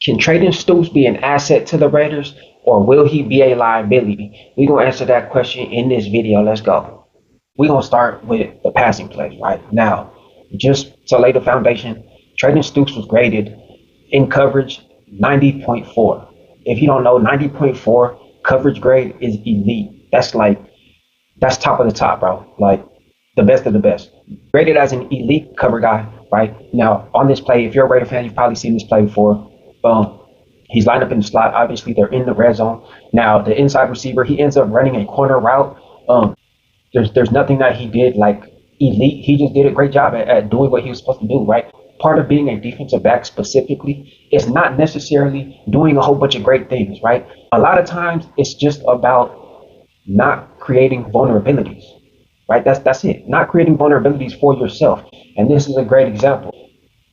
Can Treydan Stukes be an asset to the Raiders, or will he be a liability? We're going to answer that question in this video. Let's go. We're going to start with the passing plays right now. Just to lay the foundation, Treydan Stukes was graded in coverage 90.4. If you don't know, 90.4 coverage grade is elite. That's top of the top, bro. Like the best of the best. Graded as an elite cover guy, right? Now, on this play, if you're a Raider fan, you've probably seen this play before. He's lined up in the slot. Obviously, they're in the red zone. Now, the inside receiver, he ends up running a corner route. There's nothing that he did like elite. He just did a great job at doing what he was supposed to do, right? Part of being a defensive back specifically is not necessarily doing a whole bunch of great things, right? A lot of times it's just about not creating vulnerabilities, right? That's it. Not creating vulnerabilities for yourself. And this is a great example.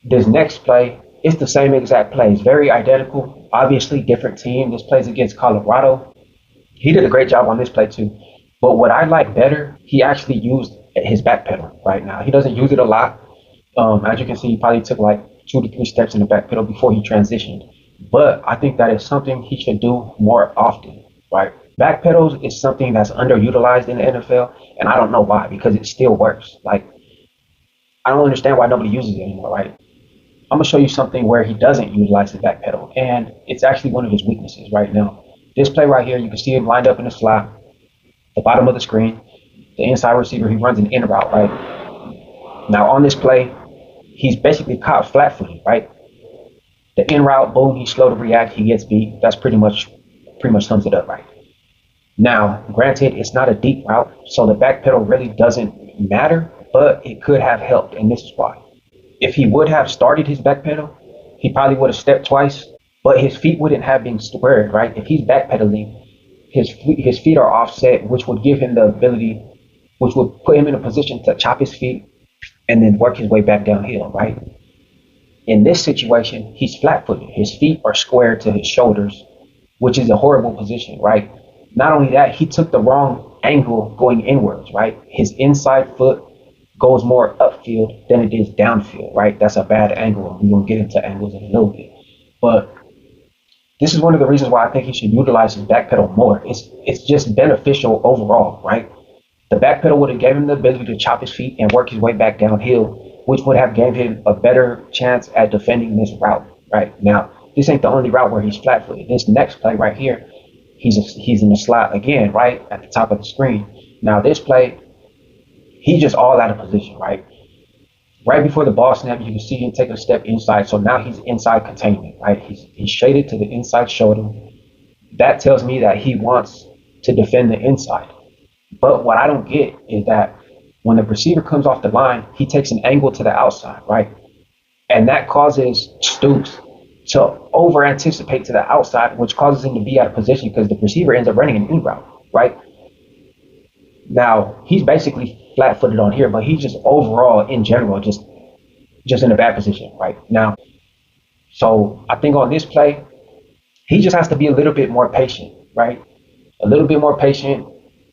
This next play, it's the same exact play. It's very identical. Obviously, different team. This plays against Colorado. He did a great job on this play too. But what I like better, he actually used his back pedal right now. He doesn't use it a lot. As you can see, he probably took like 2 to 3 steps in the back pedal before he transitioned. But I think that is something he should do more often, right? Back pedals is something that's underutilized in the NFL, and I don't know why, because it still works. Like, I don't understand why nobody uses it anymore, right? I'm gonna show you something where he doesn't utilize the back pedal, and it's actually one of his weaknesses right now. This play right here, you can see him lined up in the slot, the bottom of the screen, the inside receiver, he runs an in route, right? Now on this play, he's basically caught flat-footed, right? The in route, boom, he's slow to react, he gets beat. That's pretty much sums it up, right? Now, granted, it's not a deep route, so the back pedal really doesn't matter, but it could have helped, and this is why. If he would have started his back pedal, he probably would have stepped twice, but his feet wouldn't have been squared, right? If he's backpedaling, his feet are offset, which would give him the ability, which would put him in a position to chop his feet and then work his way back downhill, right? In this situation, he's flat-footed. His feet are squared to his shoulders, which is a horrible position, right? Not only that, he took the wrong angle going inwards, right? His inside foot goes more upfield than it is downfield, right? That's a bad angle. We're going to get into angles in a little bit. But this is one of the reasons why I think he should utilize his back pedal more. It's just beneficial overall, right? The back pedal would have given him the ability to chop his feet and work his way back downhill, which would have given him a better chance at defending this route, right? Now, this ain't the only route where he's flat-footed. This next play right here, he's in the slot again, right at the top of the screen. Now, this play, he's just all out of position, right? Right before the ball snap, you can see him take a step inside. So now he's inside containment, right? He's shaded to the inside shoulder. That tells me that he wants to defend the inside. But what I don't get is that when the receiver comes off the line, he takes an angle to the outside, right? And that causes Stukes to over anticipate to the outside, which causes him to be out of position because the receiver ends up running an in route, right? Now, he's basically flat-footed on here, but he's just overall, in general, just in a bad position right now. So I think on this play, he just has to be a little bit more patient, right? A little bit more patient,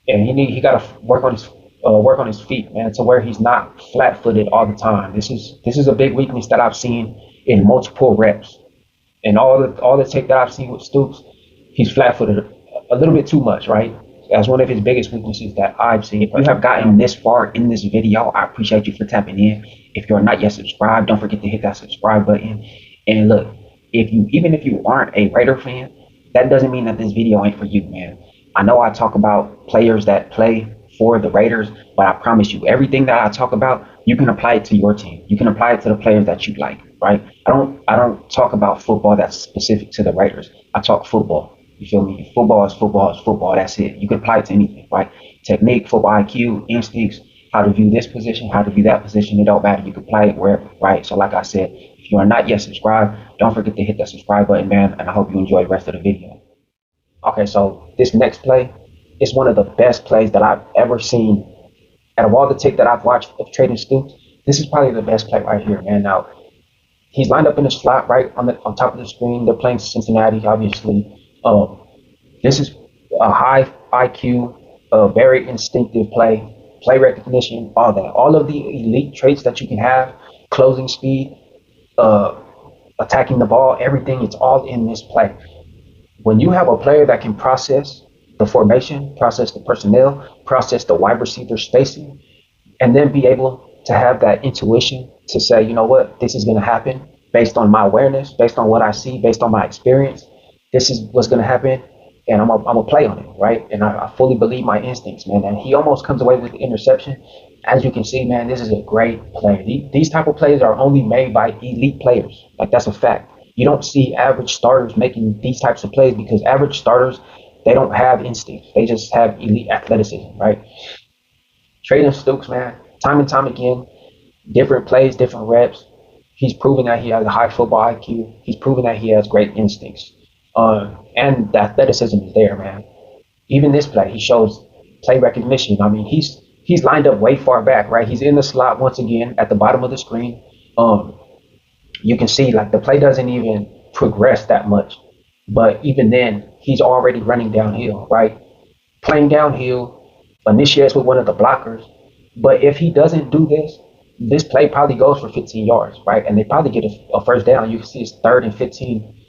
and he got to work on his feet, man, to where he's not flat-footed all the time. This is a big weakness that I've seen in multiple reps, and all the tape that I've seen with Stukes, he's flat-footed a little bit too much, right? That's one of his biggest weaknesses that I've seen. If you have gotten this far in this video, I appreciate you for tapping in. If you're not yet subscribed, don't forget to hit that subscribe button. And look, even if you aren't a Raider fan, that doesn't mean that this video ain't for you, man. I know I talk about players that play for the Raiders, but I promise you, everything that I talk about, you can apply it to your team. You can apply it to the players that you like, right? I don't talk about football that's specific to the Raiders. I talk football. You feel me? Football is football is football. That's it. You can apply it to anything, right? Technique, football IQ, instincts, how to view this position, how to view that position. It don't matter. You can apply it wherever, right? So like I said, if you are not yet subscribed, don't forget to hit that subscribe button, man. And I hope you enjoy the rest of the video. Okay, so this next play is one of the best plays that I've ever seen. Out of all the tape that I've watched of Treydan Stukes, this is probably the best play right here, man. Now, he's lined up in the slot right on top of the screen. They're playing Cincinnati, obviously. This is a high IQ, very instinctive play recognition, all that. All of the elite traits that you can have, closing speed, a attacking the ball, everything, it's all in this play. When you have a player that can process the formation, process the personnel, process the wide receiver spacing, and then be able to have that intuition to say, you know what, this is going to happen based on my awareness, based on what I see, based on my experience. This is what's going to happen, and I'm gonna play on it, right? And I fully believe my instincts, man. And he almost comes away with the interception. As you can see, man, this is a great player. These type of plays are only made by elite players. Like, that's a fact. You don't see average starters making these types of plays because average starters, they don't have instincts. They just have elite athleticism, right? Treydan Stukes, man, time and time again, different plays, different reps. He's proven that he has a high football IQ. He's proven that he has great instincts. And the athleticism is there, man. Even this play, he shows play recognition. I mean, he's lined up way far back, right? He's in the slot once again at the bottom of the screen. You can see like the play doesn't even progress that much, but even then, he's already running downhill, right? Playing downhill, initiates with one of the blockers. But if he doesn't do this, this play probably goes for 15 yards, right? And they probably get a first down. You can see it's 3rd and 15.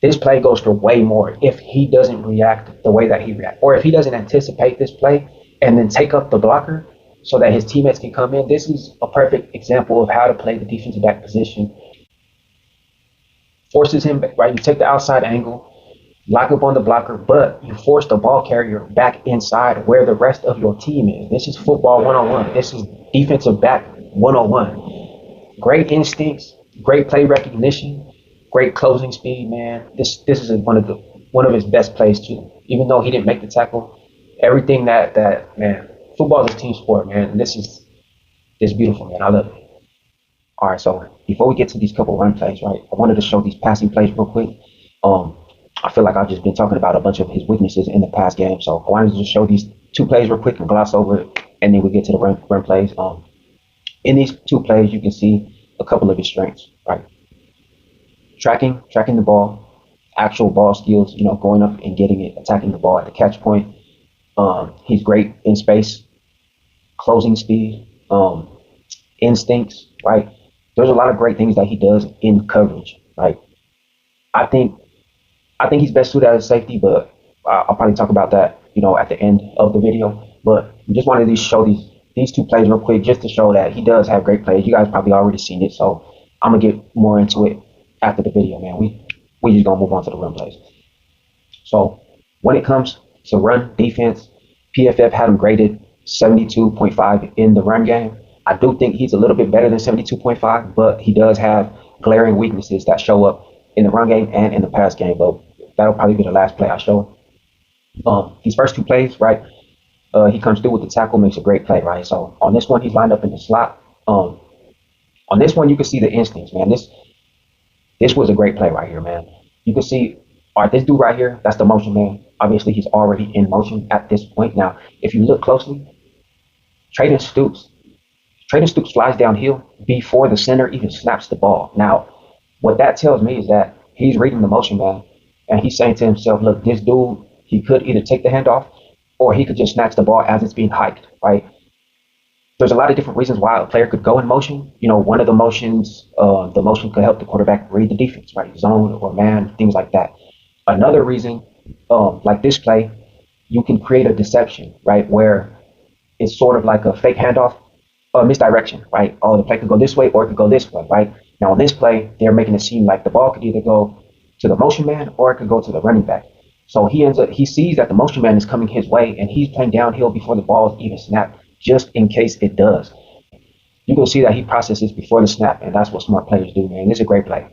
This play goes for way more if he doesn't react the way that he reacts, or if he doesn't anticipate this play and then take up the blocker so that his teammates can come in. This is a perfect example of how to play the defensive back position. Forces him, right? You take the outside angle, lock up on the blocker, but you force the ball carrier back inside where the rest of your team is. This is football 101. This is defensive back 101. Great instincts, great play recognition, great closing speed, man. This is one of his best plays too. Even though he didn't make the tackle, everything that man, football is a team sport, man. And this is beautiful, man. I love it. All right, so before we get to these couple run plays, right, I wanted to show these passing plays real quick. I feel like I've just been talking about a bunch of his weaknesses in the past game, so I wanted to just show these 2 plays real quick and gloss over it, and then we get to the run plays. In these 2 plays, you can see a couple of his strengths, right? Tracking the ball, actual ball skills, going up and getting it, attacking the ball at the catch point. He's great in space, closing speed, instincts, right? There's a lot of great things that he does in coverage, right? I think he's best suited as a safety, but I'll probably talk about that, at the end of the video. But I just wanted to show these 2 plays real quick just to show that he does have great plays. You guys probably already seen it, so I'm gonna get more into it after the video, man. We just gonna move on to the run plays. So when it comes to run defense, PFF had him graded 72.5 in the run game. I do think he's a little bit better than 72.5, but he does have glaring weaknesses that show up in the run game and in the pass game. But that'll probably be the last play I show. These first 2 plays, right? He comes through with the tackle, makes a great play, right? So on this one, he's lined up in the slot. On this one, you can see the instincts, man. This was a great play right here, man. You can see, all right, this dude right here, that's the motion man. Obviously, he's already in motion at this point. Now, if you look closely, Treydan Stukes flies downhill before the center even snaps the ball. Now, what that tells me is that he's reading the motion man, and he's saying to himself, look, this dude, he could either take the handoff or he could just snatch the ball as it's being hiked, right? There's a lot of different reasons why a player could go in motion. One of the motions, the motion could help the quarterback read the defense, right? Zone or man, things like that. Another reason, like this play, you can create a deception, right? Where it's sort of like a fake handoff, misdirection, right? Oh, the play could go this way or it could go this way, right? Now, on this play, they're making it seem like the ball could either go to the motion man or it could go to the running back. So he sees that the motion man is coming his way and he's playing downhill before the ball is even snapped, just in case it does. You can see that he processes before the snap, and that's what smart players do, man. This is a great play.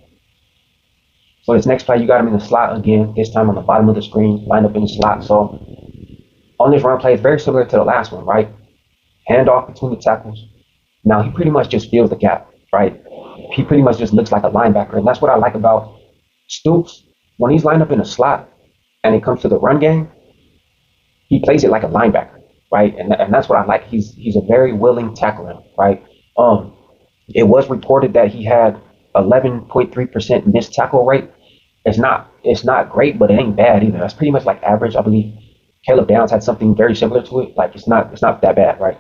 So this next play, you got him in the slot again, this time on the bottom of the screen, lined up in the slot. So on this run play, it's very similar to the last one, right? Handoff between the tackles. Now, he pretty much just fills the gap, right? He pretty much just looks like a linebacker, and that's what I like about Stukes. When he's lined up in a slot and it comes to the run game, he plays it like a linebacker, right? And that's what I like. He's a very willing tackler, right? It was reported that he had 11.3% missed tackle rate. It's not great, but it ain't bad either. That's pretty much like average. I believe Caleb Downs had something very similar to it. Like it's not that bad, right?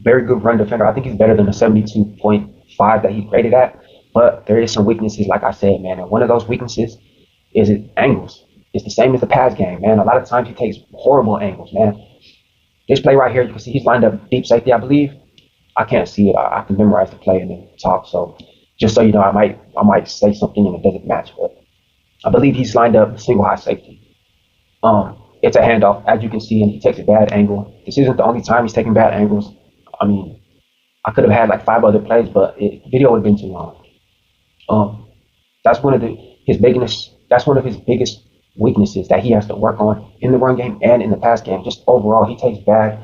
Very good run defender. I think he's better than the 72.5 that he graded at. But there is some weaknesses, like I said, man. And one of those weaknesses is his angles. It's the same as the pass game, man. A lot of times he takes horrible angles, man. This play right here, you can see he's lined up deep safety, I believe. I can't see it. I can memorize the play and then talk. So just so you know, I might say something and it doesn't match, but I believe he's lined up single high safety. It's a handoff, as you can see, and he takes a bad angle. This isn't the only time he's taking bad angles. I mean, I could have had like 5 other plays, but video would have been too long. That's one of his biggest. That's one of his biggest weaknesses that he has to work on in the run game and in the pass game. Just overall, he takes bad.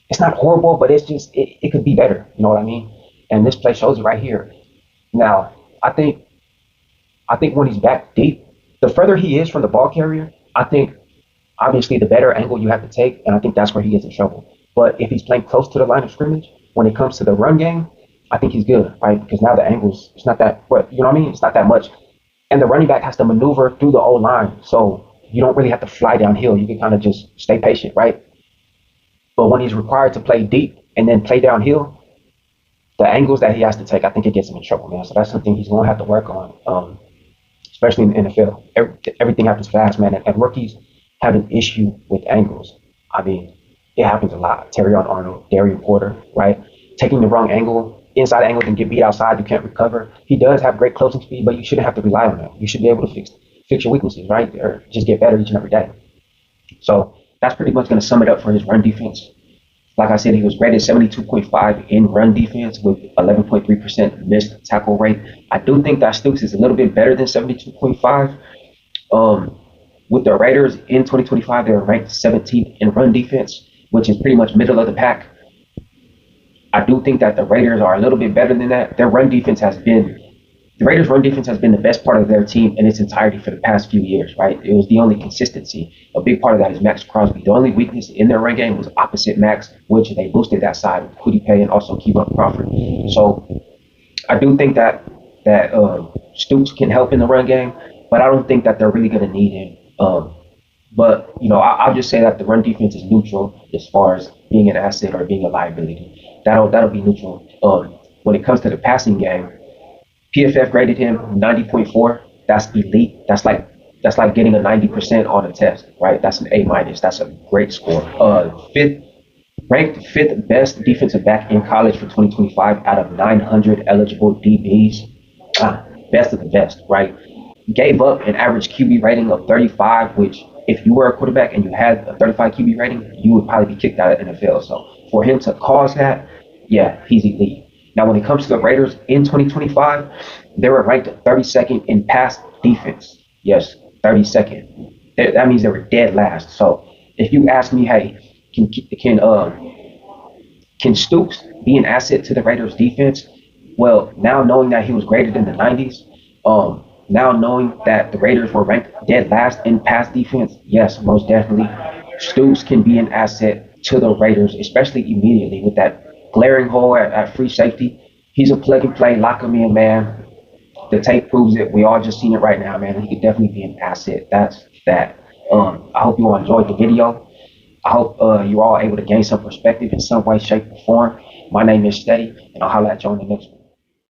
It's not horrible, but it's just it could be better. You know what I mean? And this play shows it right here. Now, I think when he's back deep, the further he is from the ball carrier, I think obviously the better angle you have to take, and I think that's where he gets in trouble. But if he's playing close to the line of scrimmage, when it comes to the run game, I think he's good, right? Because now the angles, it's not that, what you know what I mean? It's not that much. And the running back has to maneuver through the O line. So you don't really have to fly downhill. You can kind of just stay patient, right? But when he's required to play deep and then play downhill, the angles that he has to take, I think it gets him in trouble, man. So that's something he's going to have to work on, especially in the NFL. Everything happens fast, man. And rookies have an issue with angles. I mean, it happens a lot. Terrion Arnold, Darian Porter, right? Taking the wrong angle, inside angle, and get beat outside, you can't recover. He does have great closing speed, but you shouldn't have to rely on that. You should be able to fix your weaknesses, right? Or just get better each and every day. So that's pretty much going to sum it up for his run defense. Like I said, he was rated 72.5 in run defense with 11.3% missed tackle rate. I do think that Stukes is a little bit better than 72.5. With the Raiders in 2025, they were ranked 17th in run defense, which is pretty much middle of the pack. I do think that the Raiders are a little bit better than that. The Raiders' run defense has been the best part of their team in its entirety for the past few years, right? It was the only consistency. A big part of that is Max Crosby. The only weakness in their run game was opposite Max, which they boosted that side with Kwity Paye and also Kevon Crawford. So I do think that Stukes can help in the run game, but I don't think that they're really going to need him. But I'll just say that the run defense is neutral as far as being an asset or being a liability. That'll be neutral. When it comes to the passing game, PFF graded him 90.4. That's elite. That's like getting a 90% on a test, right? That's an A-. That's a great score. Ranked fifth best defensive back in college for 2025 out of 900 eligible DBs. Best of the best, right? Gave up an average QB rating of 35, which if you were a quarterback and you had a 35 QB rating, you would probably be kicked out of the NFL. So for him to cause that, yeah, he's elite. Now, when it comes to the Raiders in 2025, they were ranked 32nd in pass defense. Yes, 32nd. That means they were dead last. So if you ask me, hey, can Stukes be an asset to the Raiders defense? Well, now knowing that he was graded in the 90s, now knowing that the Raiders were ranked dead last in pass defense, yes, most definitely, Stukes can be an asset to the Raiders, especially immediately with that glaring hole at free safety. He's a plug and play, lock him in, man. The tape proves it. We all just seen it right now, man. He could definitely be an asset. That's that. I hope you all enjoyed the video. I hope you're all able to gain some perspective in some way, shape, or form. My name is Steady, and I'll holler at you on the next one.